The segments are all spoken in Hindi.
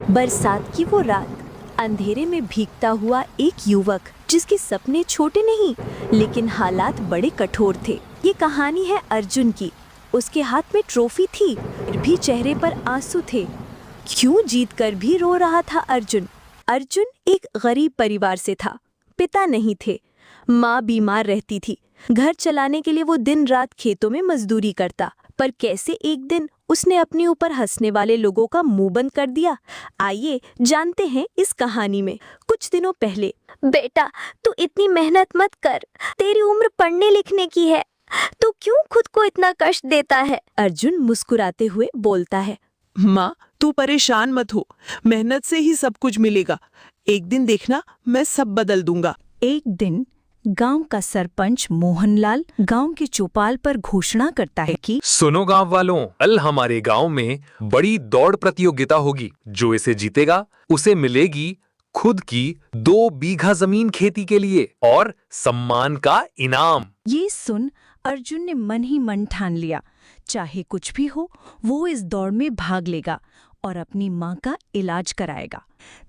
बरसात की वो रात, अंधेरे में भीगता हुआ एक युवक जिसके सपने छोटे नहीं लेकिन हालात बड़े कठोर थे। ये कहानी है अर्जुन की। उसके हाथ में ट्रॉफी थी, फिर भी चेहरे पर आंसू थे। क्यों जीत कर भी रो रहा था अर्जुन? अर्जुन एक गरीब परिवार से था। पिता नहीं थे, माँ बीमार रहती थी। घर चलाने के लिए वो दिन रात खेतों में मजदूरी करता। पर कैसे एक दिन उसने अपने ऊपर हंसने वाले लोगों का मुंह बंद कर दिया। आइए जानते हैं इस कहानी में। कुछ दिनों पहले, बेटा, तू इतनी मेहनत मत कर। तेरी उम्र पढ़ने लिखने की है। तू क्यों खुद को इतना कष्ट देता है? अर्जुन मुस्कुराते हुए बोलता है। माँ, तू परेशान मत हो। मेहनत से ही सब कुछ मिलेगा। एक दिन देखना, मैं सब बदल दूंगा। एक दिन गांव का सरपंच मोहनलाल गांव की चौपाल पर घोषणा करता है कि सुनो गांव वालों, कल हमारे गांव में बड़ी दौड़ प्रतियोगिता होगी। जो इसे जीतेगा उसे मिलेगी खुद की 2 बीघा जमीन खेती के लिए और सम्मान का इनाम। ये सुन अर्जुन ने मन ही मन ठान लिया, चाहे कुछ भी हो वो इस दौड़ में भाग लेगा और अपनी माँ का इलाज कराएगा।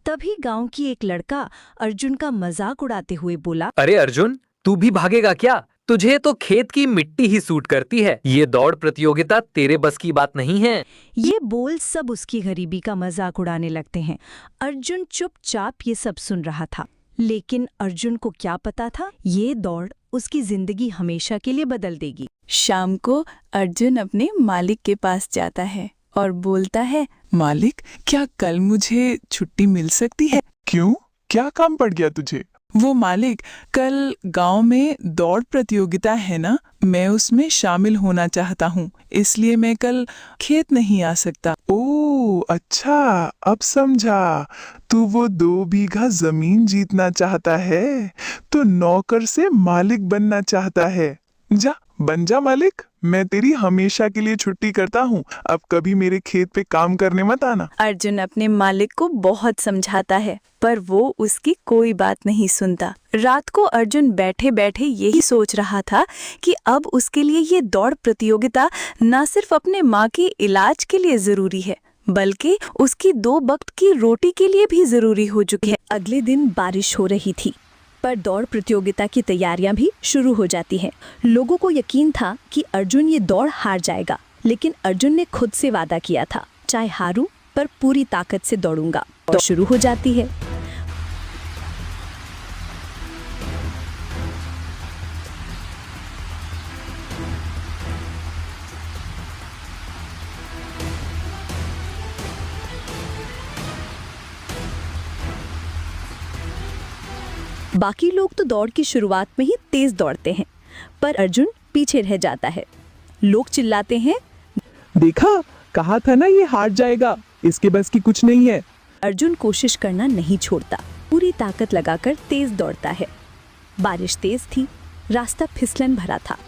तभी गांव की एक लड़का अर्जुन का मजाक उड़ाते हुए बोला, अरे अर्जुन, तू भी भागेगा क्या? तुझे तो खेत की मिट्टी ही सूट करती है। ये दौड़ प्रतियोगिता तेरे बस की बात नहीं है। ये बोल सब उसकी गरीबी का मजाक उड़ाने लगते हैं। अर्जुन चुपचाप ये सब सुन रहा था, लेकिन अर्जुन को क्या पता था, ये दौड़ उसकी जिंदगी हमेशा के लिए बदल देगी। शाम को अर्जुन अपने मालिक के पास जाता है और बोलता है, मालिक, क्या कल मुझे छुट्टी मिल सकती है? क्यों, क्या काम पड़ गया तुझे? वो मालिक, कल गांव में दौड़ प्रतियोगिता है ना, मैं उसमें शामिल होना चाहता हूँ, इसलिए मैं कल खेत नहीं आ सकता। ओह अच्छा, अब समझा। तू वो 2 बीघा जमीन जीतना चाहता है, तो नौकर से मालिक बनना चाहता है। जा बन जा मालिक, मैं तेरी हमेशा के लिए छुट्टी करता हूँ। अब कभी मेरे खेत पे काम करने मत आना। अर्जुन अपने मालिक को बहुत समझाता है, पर वो उसकी कोई बात नहीं सुनता। रात को अर्जुन बैठे बैठे यही सोच रहा था कि अब उसके लिए ये दौड़ प्रतियोगिता न सिर्फ अपने माँ के इलाज के लिए जरूरी है, बल्कि उसकी 2 वक्त की रोटी के लिए भी जरूरी हो चुकी है। अगले दिन बारिश हो रही थी, पर दौड़ प्रतियोगिता की तैयारियां भी शुरू हो जाती हैं। लोगों को यकीन था कि अर्जुन ये दौड़ हार जाएगा, लेकिन अर्जुन ने खुद से वादा किया था, चाहे हारूं पर पूरी ताकत से दौड़ूंगा। दौड़ शुरू हो जाती है। बाकी लोग तो दौड़ की शुरुआत में ही तेज दौड़ते हैं, पर अर्जुन पीछे रह जाता है। लोग चिल्लाते हैं, देखा, कहा था ना ये हार जाएगा, इसके बस की कुछ नहीं है। अर्जुन कोशिश करना नहीं छोड़ता, पूरी ताकत लगाकर तेज दौड़ता है। बारिश तेज थी, रास्ता फिसलन भरा था,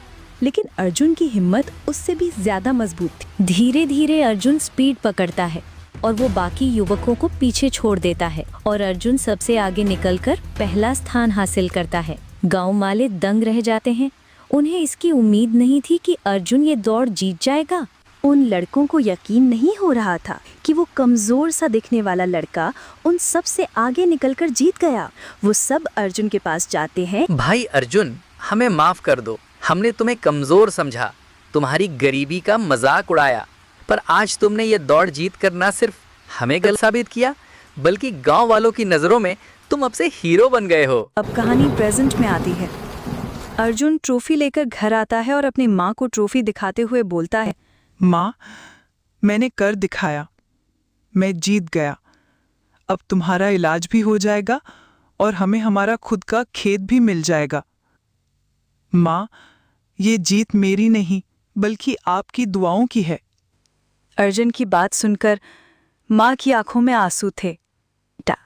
लेकिन अर्जुन की हिम्मत उससे भी ज्यादा मजबूत थी। धीरे धीरे अर्जुन स्पीड पकड़ता है और वो बाकी युवकों को पीछे छोड़ देता है और अर्जुन सबसे आगे निकलकर पहला स्थान हासिल करता है। गांव वाले दंग रह जाते हैं। उन्हें इसकी उम्मीद नहीं थी कि अर्जुन ये दौड़ जीत जाएगा। उन लड़कों को यकीन नहीं हो रहा था कि वो कमजोर सा दिखने वाला लड़का उन सब से आगे निकलकर जीत गया। वो सब अर्जुन के पास जाते हैं। भाई अर्जुन, हमें माफ कर दो। हमने तुम्हें कमजोर समझा, तुम्हारी गरीबी का मजाक उड़ाया। पर आज तुमने ये दौड़ जीत कर न सिर्फ हमें गलत साबित किया, बल्कि गांव वालों की नजरों में तुम अब से हीरो बन गए हो। अब कहानी प्रेजेंट में आती है। अर्जुन ट्रॉफी लेकर घर आता है और अपनी माँ को ट्रॉफी दिखाते हुए बोलता है, माँ, मैंने कर दिखाया, मैं जीत गया। अब तुम्हारा इलाज भी हो जाएगा और हमें हमारा खुद का खेत भी मिल जाएगा। माँ, ये जीत मेरी नहीं बल्कि आपकी दुआओं की है। अर्जुन की बात सुनकर माँ की आंखों में आंसू थे। बेटा,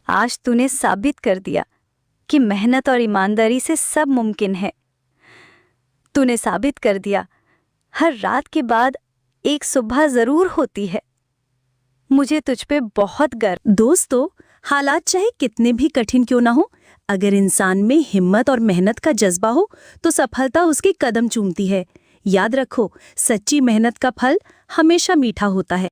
आज तूने साबित कर दिया कि मेहनत और ईमानदारी से सब मुमकिन है। तूने साबित कर दिया, हर रात के बाद एक सुबह जरूर होती है। मुझे तुझ पे बहुत गर्व। दोस्तों, हालात चाहे कितने भी कठिन क्यों ना हो, अगर इंसान में हिम्मत और मेहनत का जज्बा हो तो सफलता उसके कदम चूमती है। याद रखो, सच्ची मेहनत का फल हमेशा मीठा होता है।